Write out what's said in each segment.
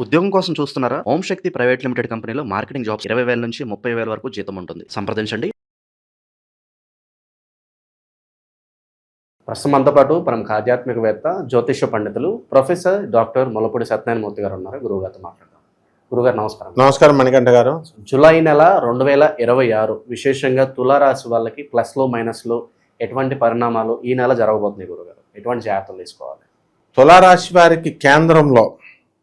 ఉద్యోగం కోసం చూస్తున్నారా? ఓం శక్తి ప్రైవేట్ లిమిటెడ్ కంపెనీలో మార్కెటింగ్ జాబ్స్ 20,000 నుంచి 30,000 వరకు జీతం ఉంటుంది. సంప్రదించండి. ప్రస్తుతం మనతో పాటు ప్రముఖ ఆధ్యాత్మికవేత్త, జ్యోతిష్య పండితులు ప్రొఫెసర్ డాక్టర్ ముల్లపూడి సత్యనారాయణమూర్తి గారు ఉన్నారు. గురువుగారితో మాట్లాడదాం. గురుగారు నమస్కారం. నమస్కారం మణికంఠ గారు. జూలై నెల 2026 విశేషంగా తులారాశి వాళ్ళకి ప్లస్లో మైనస్లో ఎటువంటి పరిణామాలు ఈ నెల జరగబోతున్నాయి గురుగారు? ఎటువంటి జాగ్రత్తలు తీసుకోవాలి? తులారాశి వారికి కేంద్రంలో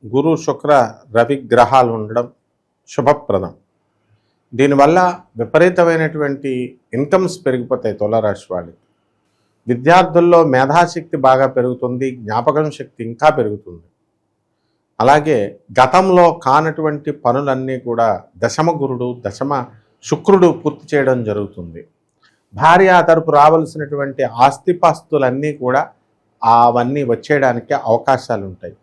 గురు, శుక్ర, రవి గ్రహాలు ఉండడం శుభప్రదం. దీనివల్ల విపరీతమైనటువంటి ఇన్కమ్స్ పెరిగిపోతాయి తులారాశి వాళ్ళకి. విద్యార్థుల్లో మేధాశక్తి బాగా పెరుగుతుంది, జ్ఞాపకం శక్తి ఇంకా పెరుగుతుంది. అలాగే గతంలో కానటువంటి పనులన్నీ కూడా దశమ గురుడు, దశమ శుక్రుడు పూర్తి చేయడం జరుగుతుంది. భార్య తరపు రావాల్సినటువంటి ఆస్తిపాస్తులన్నీ కూడా అవన్నీ వచ్చేయడానికి అవకాశాలు ఉంటాయి.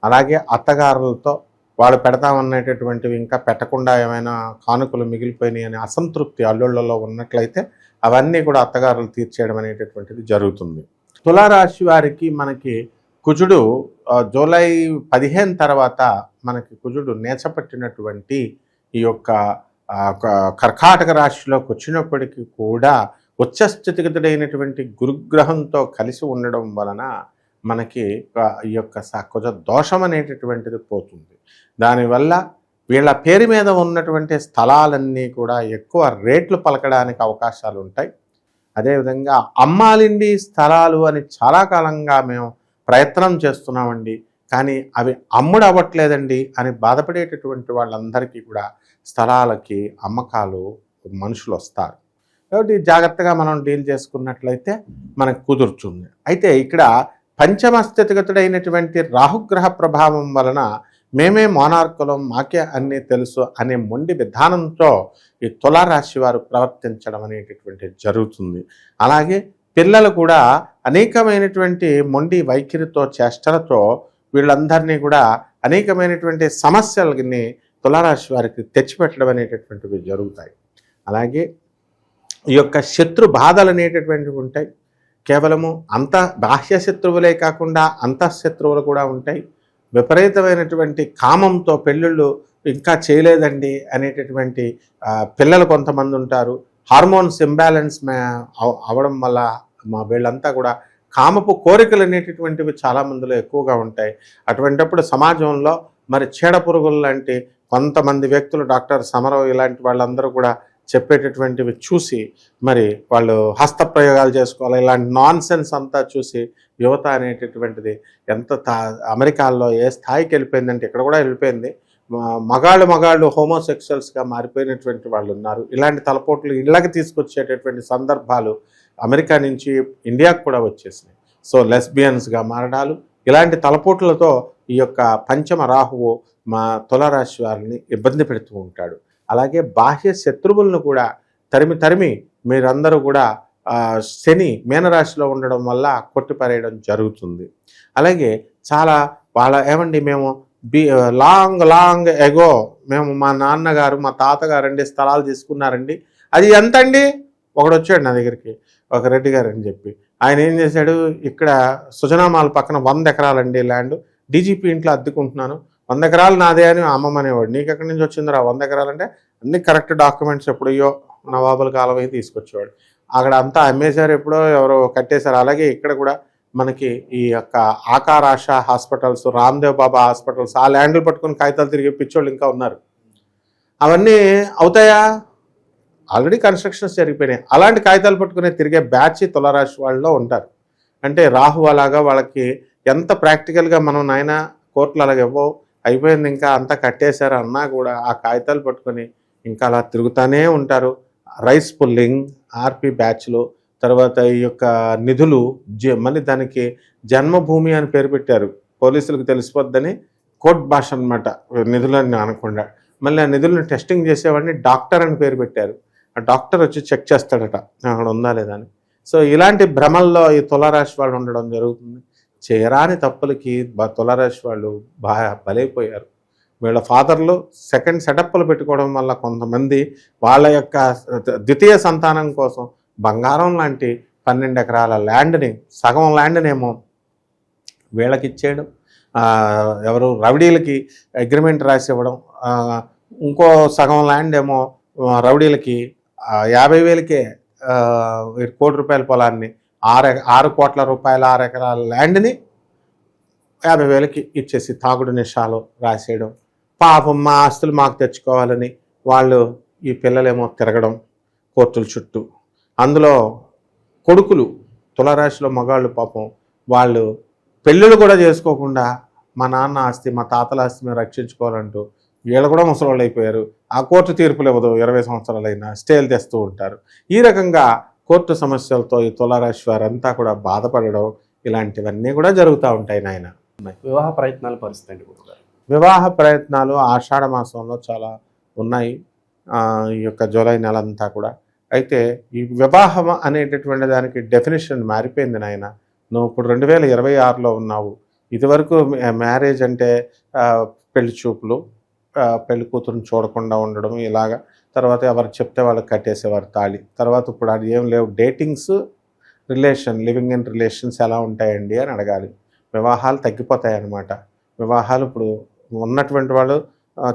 అలాగే అత్తగారులతో వాళ్ళు పెడతామనేటటువంటివి ఇంకా పెట్టకుండా ఏమైనా కానుకలు మిగిలిపోయినాయి అనే అసంతృప్తి అల్లుళ్లలో ఉన్నట్లయితే అవన్నీ కూడా అత్తగారులు తీర్చేయడం అనేటటువంటిది జరుగుతుంది. తులారాశి వారికి మనకి కుజుడు జూలై 15 తర్వాత మనకి కుజుడు నేచపట్టినటువంటి ఈ యొక్క కర్కాటక రాశిలోకి వచ్చినప్పటికీ కూడా ఉచ్చస్థితిగతుడైనటువంటి గురుగ్రహంతో కలిసి ఉండడం వలన మనకి ఈ యొక్క కుజ దోషం అనేటటువంటిది పోతుంది. దానివల్ల వీళ్ళ పేరు మీద ఉన్నటువంటి స్థలాలన్నీ కూడా ఎక్కువ రేట్లు పలకడానికి అవకాశాలు ఉంటాయి. అదేవిధంగా అమ్మాలిండి స్థలాలు అని చాలా కాలంగా మేము ప్రయత్నం చేస్తున్నామండి, కానీ అవి అమ్ముడు అవ్వట్లేదండి అని బాధపడేటటువంటి వాళ్ళందరికీ కూడా స్థలాలకి అమ్మకాలు మనుషులు వస్తారు. కాబట్టి జాగ్రత్తగా మనం డీల్ చేసుకున్నట్లయితే మనకు కుదురుతుంది. అయితే ఇక్కడ పంచమ స్థితిగతుడైనటువంటి రాహుగ్రహ ప్రభావం వలన మేమే మోనార్కులం, మాకే అన్నీ తెలుసు అనే మొండి విధానంతో ఈ తులారాశి వారు ప్రవర్తించడం అనేటటువంటిది జరుగుతుంది. అలాగే పిల్లలు కూడా అనేకమైనటువంటి మొండి వైఖరితో, చేష్టలతో వీళ్ళందరినీ కూడా అనేకమైనటువంటి సమస్యలని తులారాశి వారికి తెచ్చిపెట్టడం అనేటటువంటివి జరుగుతాయి. అలాగే ఈ యొక్క శత్రు బాధలు అనేటటువంటివి ఉంటాయి. కేవలము బాహ్య శత్రువులే కాకుండా అంతఃశత్రువులు కూడా ఉంటాయి. విపరీతమైనటువంటి కామంతో పెళ్ళిళ్ళు ఇంకా చేయలేదండి అనేటటువంటి పిల్లలు కొంతమంది ఉంటారు. హార్మోన్స్ ఇంబ్యాలెన్స్ అవడం వల్ల వీళ్ళంతా కూడా కామపు కోరికలు అనేటటువంటివి చాలామందిలో ఎక్కువగా ఉంటాయి. అటువంటిప్పుడు సమాజంలో మరి చీడ పురుగులు లాంటి కొంతమంది వ్యక్తులు, డాక్టర్ సమరవ్ ఇలాంటి వాళ్ళందరూ కూడా చెప్పేటటువంటివి చూసి మరి వాళ్ళు హస్తప్రయోగాలు చేసుకోవాలి. ఇలాంటి నాన్ సెన్స్ అంతా చూసి యువత అనేటటువంటిది అమెరికాలో ఏ స్థాయికి వెళ్ళిపోయిందంటే ఇక్కడ కూడా వెళ్ళిపోయింది. మగాళ్ళు హోమోసెక్షువల్స్గా మారిపోయినటువంటి వాళ్ళు ఉన్నారు. ఇలాంటి తలపోట్లు ఇళ్ళకి తీసుకొచ్చేటటువంటి సందర్భాలు అమెరికా నుంచి ఇండియాకు కూడా వచ్చేసినాయి. సో లెస్బియన్స్గా మారడాలు, ఇలాంటి తలపోట్లతో ఈ యొక్క పంచమ రాహువు మా తులారాశి వారిని ఇబ్బంది పెడుతూ ఉంటాడు. అలాగే బాహ్య శత్రువులను కూడా తరిమి మీరందరూ కూడా శని మీనరాశిలో ఉండడం వల్ల కొట్టిపారేయడం జరుగుతుంది. అలాగే చాలా ఏమండి మేము లాంగ్ ఎగో మేము మా నాన్నగారు, మా తాతగారండి స్థలాలు తీసుకున్నారండి, అది ఎంత అండి? ఒకడు వచ్చాడు నా దగ్గరికి, ఒక రెడ్డి గారు అని చెప్పి. ఆయన ఏం చేశాడు, ఇక్కడ సుజనామాల పక్కన 100 ఎకరాలండి ల్యాండ్, డీజీపీ ఇంట్లో అద్దెకుంటున్నాను, 100 ఎకరాలు నాదే అని అమ్మమ్మ అనేవాడు. నీకు ఎక్కడి నుంచి వచ్చిందిరా 100 ఎకరాలు అంటే అన్ని కరెక్ట్ డాక్యుమెంట్స్ ఎప్పుడయ్యో నవాబుల కాలం అయితే తీసుకొచ్చేవాడు. అక్కడ అంతా అమ్మేశారు, ఎప్పుడో ఎవరో కట్టేశారు. అలాగే ఇక్కడ కూడా మనకి ఈ యొక్క ఆకారాష హాస్పిటల్స్, రామ్దేవ్ బాబా హాస్పిటల్స్, ఆ ల్యాండ్లు పట్టుకుని కాగితాలు తిరిగే పిచ్చోళ్ళు ఇంకా ఉన్నారు. అవన్నీ అవుతాయా? ఆల్రెడీ కన్స్ట్రక్షన్స్ జరిగిపోయినాయి. అలాంటి కాగితాలు పట్టుకునే తిరిగే బ్యాచ్ తులారాశి వాళ్ళలో ఉంటారు. అంటే రాహు అలాగా వాళ్ళకి ఎంత ప్రాక్టికల్గా మనం నాయన కోర్టులు అలాగ ఇవ్వవు, అయిపోయింది ఇంకా అంతా కట్టేశారు అన్నా కూడా ఆ కాగితాలు పట్టుకొని ఇంకా అలా తిరుగుతూనే ఉంటారు. రైస్ పుల్లింగ్, ఆర్పి బ్యాచ్లు, తర్వాత ఈ యొక్క నిధులు, మళ్ళీ దానికి జన్మభూమి అని పేరు పెట్టారు. పోలీసులకు తెలిసిపోద్దని కోర్ట్ భాష అనమాట, నిధులని అనకుండా. మళ్ళీ ఆ నిధులను టెస్టింగ్ చేసేవాడిని డాక్టర్ అని పేరు పెట్టారు. ఆ డాక్టర్ వచ్చి చెక్ చేస్తాడట అక్కడ ఉందా లేదా అని. సో ఇలాంటి భ్రమల్లో ఈ తులారాశి వాళ్ళు ఉండడం జరుగుతుంది. చేయరాని తప్పులకి తులారాశి వాళ్ళు బలైపోయారు. వీళ్ళ ఫాదర్లు సెకండ్ సెటప్లు పెట్టుకోవడం వల్ల కొంతమంది వాళ్ళ యొక్క ద్వితీయ సంతానం కోసం బంగారం లాంటి 12 ఎకరాల ల్యాండ్ని, సగం ల్యాండ్నేమో వీళ్ళకి ఇచ్చేయడం, ఎవరు రౌడీలకి అగ్రిమెంట్ రాసి ఇవ్వడం, ఇంకో సగం ల్యాండ్ ఏమో రౌడీలకి 50,000కే 1 కోటి రూపాయల పొలాన్ని 6 కోట్ల రూపాయల 6 ఎకరాల ల్యాండ్ని 50,000కి ఇచ్చేసి తాగుడు నిషాలు రాసేయడం. పాపం మా ఆస్తులు మాకు తెచ్చుకోవాలని వాళ్ళు ఈ పిల్లలేమో తిరగడం కోర్టుల చుట్టూ. అందులో కొడుకులు తులారాశిలో మగాళ్ళు పాపం వాళ్ళు పెళ్ళిళ్ళు కూడా చేసుకోకుండా మా నాన్న ఆస్తి మా తాతల ఆస్తి మేము రక్షించుకోవాలంటూ వీళ్ళు కూడా ముసలోళ్ళు అయిపోయారు. ఆ కోర్టు తీర్పులు ఇవ్వదు, 20 సంవత్సరాలైనా స్టేలు తెస్తూ ఉంటారు. ఈ రకంగా కోర్టు సమస్యలతో ఈ తులారాశి వారంతా కూడా బాధపడడం ఇలాంటివన్నీ కూడా జరుగుతూ ఉంటాయి నాయన. వివాహ ప్రయత్నాల పరిస్థితి అండి గురుగారు? వివాహ ప్రయత్నాలు ఆషాఢ మాసంలో చాలా ఉన్నాయి, ఈ యొక్క జూలై నెల అంతా కూడా. అయితే ఈ వివాహం అనేటటువంటి దానికి డెఫినేషన్ మారిపోయింది నాయన. నువ్వు ఇప్పుడు 2026లో ఉన్నావు. ఇదివరకు మ్యారేజ్ అంటే పెళ్లి చూపులు, పెళ్లి కూతురుని చూడకుండా ఉండడం ఇలాగా, తర్వాత ఎవరు చెప్తే వాళ్ళకి కట్టేసేవారు తాళి. తర్వాత ఇప్పుడు అది ఏం లేవు, డేటింగ్స్, లివింగ్ ఇన్ రిలేషన్స్ ఎలా ఉంటాయండి అని అడగాలి. వివాహాలు తగ్గిపోతాయి అన్నమాట. వివాహాలు ఇప్పుడు ఉన్నటువంటి వాళ్ళు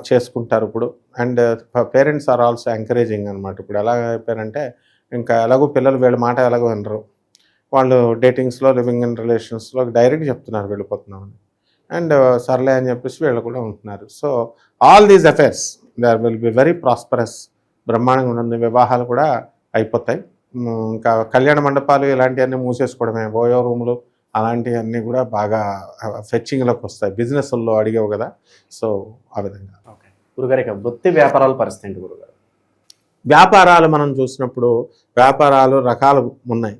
చేసుకుంటారు ఇప్పుడు. And parents are also encouraging అనమాట. ఇప్పుడు ఎలా అయిపోయారంటే ఇంకా ఎలాగో పిల్లలు వీళ్ళ మాట ఎలాగో వినరు, వాళ్ళు డేటింగ్స్లో లివింగ్ ఇన్ రిలేషన్స్లో డైరెక్ట్ చెప్తున్నారు వెళ్ళిపోతున్నామని. అండ్ సర్లే అని చెప్పేసి వీళ్ళు కూడా ఉంటున్నారు. So all these affairs there will be very prosperous, బ్రహ్మాండంగా ఉంటుంది. వివాహాలు కూడా అయిపోతాయి. ఇంకా కళ్యాణ మండపాలు ఇలాంటివన్నీ మూసేసుకోవడమే, బోయో రూములు అలాంటివన్నీ కూడా బాగా ఫెచ్చింగ్లోకి వస్తాయి. బిజినెస్లో అడిగావు కదా, సో ఆ విధంగా. ఓకే గురుగారు, ఇక వృత్తి వ్యాపారాల పరిస్థితి ఏంటి గురుగారు? వ్యాపారాలు మనం చూసినప్పుడు వ్యాపారాలు రకాలు ఉన్నాయి.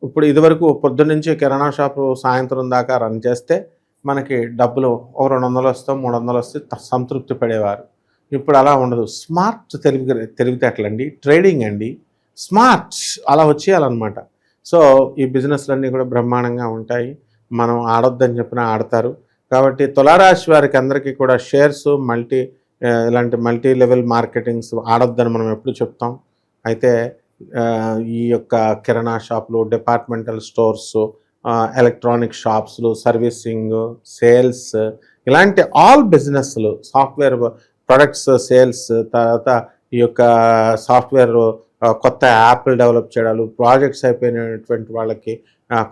ఇప్పుడు ఇదివరకు పొద్దున్నుంచి కిరాణా షాపు సాయంత్రం దాకా రన్ చేస్తే మనకి డబ్బులు ఓ 200 వస్తాం 300 వస్తే సంతృప్తి పడేవారు. ఇప్పుడు అలా ఉండదు. స్మార్ట్ తెలివితేటలండి, ట్రేడింగ్ అండి, స్మార్ట్ అలా వచ్చేయాలన్నమాట. సో ఈ బిజినెస్లన్నీ కూడా బ్రహ్మాండంగా ఉంటాయి. మనం ఆడొద్దని చెప్పినా ఆడతారు. కాబట్టి తులారాశి వారికి అందరికీ కూడా షేర్స్, ఇలాంటి మల్టీ లెవెల్ మార్కెటింగ్స్ ఆడొద్దని మనం ఎప్పుడు చెప్తాం. అయితే ఈ యొక్క కిరాణా షాపులు, డిపార్ట్మెంటల్ స్టోర్స్, ఎలక్ట్రానిక్ షాప్స్లు, సర్వీసింగ్, సేల్స్, ఇలాంటి ఆల్ బిజినెస్లు, సాఫ్ట్వేర్ ప్రొడక్ట్స్ సేల్స్, తర్వాత ఈ యొక్క సాఫ్ట్వేర్ కొత్త యాప్లు డెవలప్ చేయడాలు, ప్రాజెక్ట్స్ అయిపోయినటువంటి వాళ్ళకి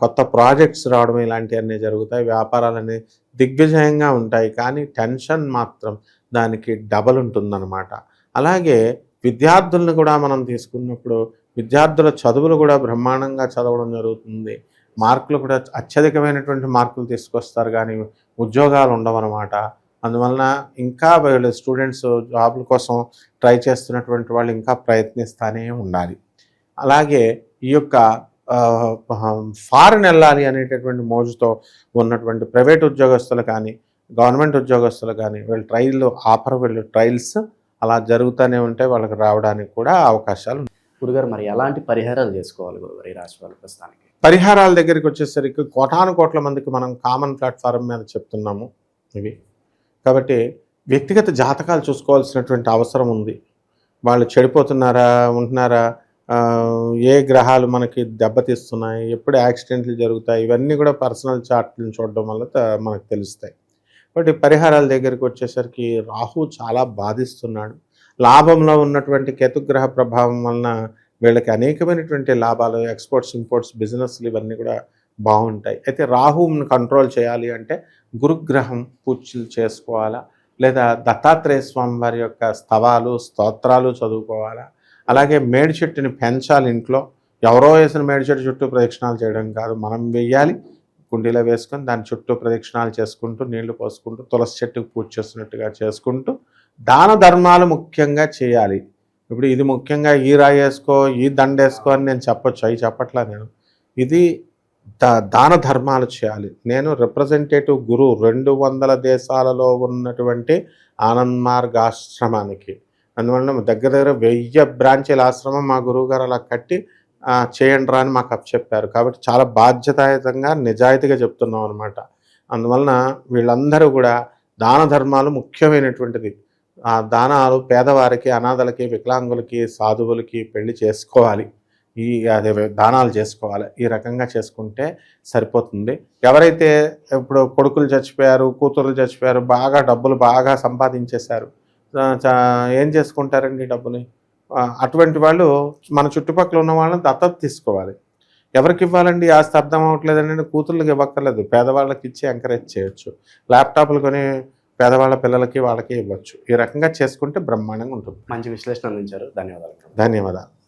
కొత్త ప్రాజెక్ట్స్ రావడం, ఇలాంటివన్నీ జరుగుతాయి. వ్యాపారాలన్నీ దిగ్విజయంగా ఉంటాయి, కానీ టెన్షన్ మాత్రం దానికి డబల్ ఉంటుందన్నమాట. అలాగే విద్యార్థులను కూడా మనం తీసుకున్నప్పుడు విద్యార్థుల చదువులు కూడా బ్రహ్మాండంగా చదవడం జరుగుతుంది. మార్కులు కూడా అత్యధికమైనటువంటి మార్కులు తీసుకొస్తారు, కానీ ఉద్యోగాలు ఉండవన్నమాట. అందువలన ఇంకా వీళ్ళు స్టూడెంట్స్ జాబుల కోసం ట్రై చేస్తున్నటువంటి వాళ్ళు ఇంకా ప్రయత్నిస్తూనే ఉండాలి. అలాగే ఈ యొక్క ఫారెన్ వెళ్ళాలి అనేటటువంటి మోజుతో ఉన్నటువంటి ప్రైవేట్ ఉద్యోగస్తులు కానీ గవర్నమెంట్ ఉద్యోగస్తులు కానీ వీళ్ళు ట్రయల్స్ అలా జరుగుతూనే ఉంటాయి. వాళ్ళకి రావడానికి కూడా అవకాశాలు. గురుగారు, మరి ఎలాంటి పరిహారాలు చేసుకోవాలి గురుగారు ఈ రాశి వాళ్ళ ప్రస్తుతానికి? పరిహారాల దగ్గరికి వచ్చేసరికి కోట్ల మందికి మనం కామన్ ప్లాట్ఫారం మీద చెప్తున్నాము ఇవి. కాబట్టి వ్యక్తిగత జాతకాలు చూసుకోవాల్సినటువంటి అవసరం ఉంది. వాళ్ళు చెడిపోతున్నారా, ఉంటున్నారా, ఏ గ్రహాలు మనకి దెబ్బతీస్తున్నాయి, ఎప్పుడు యాక్సిడెంట్లు జరుగుతాయి, ఇవన్నీ కూడా పర్సనల్ చార్ట్లను చూడడం వల్ల మనకు తెలుస్తాయి. కాబట్టి పరిహారాల దగ్గరికి వచ్చేసరికి రాహు చాలా బాధిస్తున్నాడు. లాభంలో ఉన్నటువంటి కేతుగ్రహ ప్రభావం వలన వీళ్ళకి అనేకమైనటువంటి లాభాలు, ఎక్స్పోర్ట్స్, ఇంపోర్ట్స్, బిజినెస్లు ఇవన్నీ కూడా బాగుంటాయి. అయితే రాహుని కంట్రోల్ చేయాలి అంటే గురుగ్రహం పూజలు చేసుకోవాలా, లేదా దత్తాత్రేయ స్వామి వారి యొక్క స్తవాలు, స్తోత్రాలు చదువుకోవాలా. అలాగే మేడి చెట్టుని పెంచాలి ఇంట్లో. ఎవరో వేసిన మేడి చెట్టు చుట్టూ ప్రదక్షిణాలు చేయడం కాదు, మనం వెయ్యాలి. కుండీలో వేసుకొని దాని చుట్టూ ప్రదక్షిణాలు చేసుకుంటూ, నీళ్లు పోసుకుంటూ, తులసి చెట్టుకు పూజ చేస్తున్నట్టుగా చేసుకుంటూ దాన ధర్మాలు ముఖ్యంగా చేయాలి. ఇప్పుడు ఇది ముఖ్యంగా ఈ రాయి వేసుకో, ఈ దండ వేసుకో అని నేను చెప్పొచ్చు, అవి చెప్పట్లా నేను. ఇది దాన ధర్మాలు చేయాలి. నేను రిప్రజెంటేటివ్ గురు 200 దేశాలలో ఉన్నటువంటి ఆనంద్ మార్గ్ ఆశ్రమానికి. అందువలన దగ్గర 1000 బ్రాంచీల ఆశ్రమం మా గురువు గారు అలా కట్టి చేయండి రా అని మాకు చెప్పారు. కాబట్టి చాలా బాధ్యతాయుతంగా, నిజాయితీగా చెప్తున్నాం అనమాట. అందువలన వీళ్ళందరూ కూడా దాన ధర్మాలు ముఖ్యమైనటువంటిది. ఆ దానాలు పేదవారికి, అనాథలకి, వికలాంగులకి, సాధువులకి పెళ్లి చేసుకోవాలి. అదే దానాలు చేసుకోవాలి. ఈ రకంగా చేసుకుంటే సరిపోతుంది. ఎవరైతే ఇప్పుడు కొడుకులు చచ్చిపోయారు, కూతుర్లు చచ్చిపోయారు, డబ్బులు బాగా సంపాదించేశారు, ఏం చేసుకుంటారండి డబ్బుని? అటువంటి వాళ్ళు మన చుట్టుపక్కల ఉన్న వాళ్ళని దత్తత తీసుకోవాలి. ఎవరికి ఇవ్వాలండి ఆస్తి? అర్థం అవ్వట్లేదండి. కూతుర్లకు ఇవ్వక్కర్లేదు, పేదవాళ్ళకి ఇచ్చి ఎంకరేజ్ చేయొచ్చు. ల్యాప్టాప్లు కొని పేదవాళ్ళ పిల్లలకి వాళ్ళకి ఇవ్వచ్చు. ఈ రకంగా చేసుకుంటే బ్రహ్మాండంగా ఉంటుంది. మంచి విశ్లేషణ అందించారు. ధన్యవాదాలు. ధన్యవాదాలు.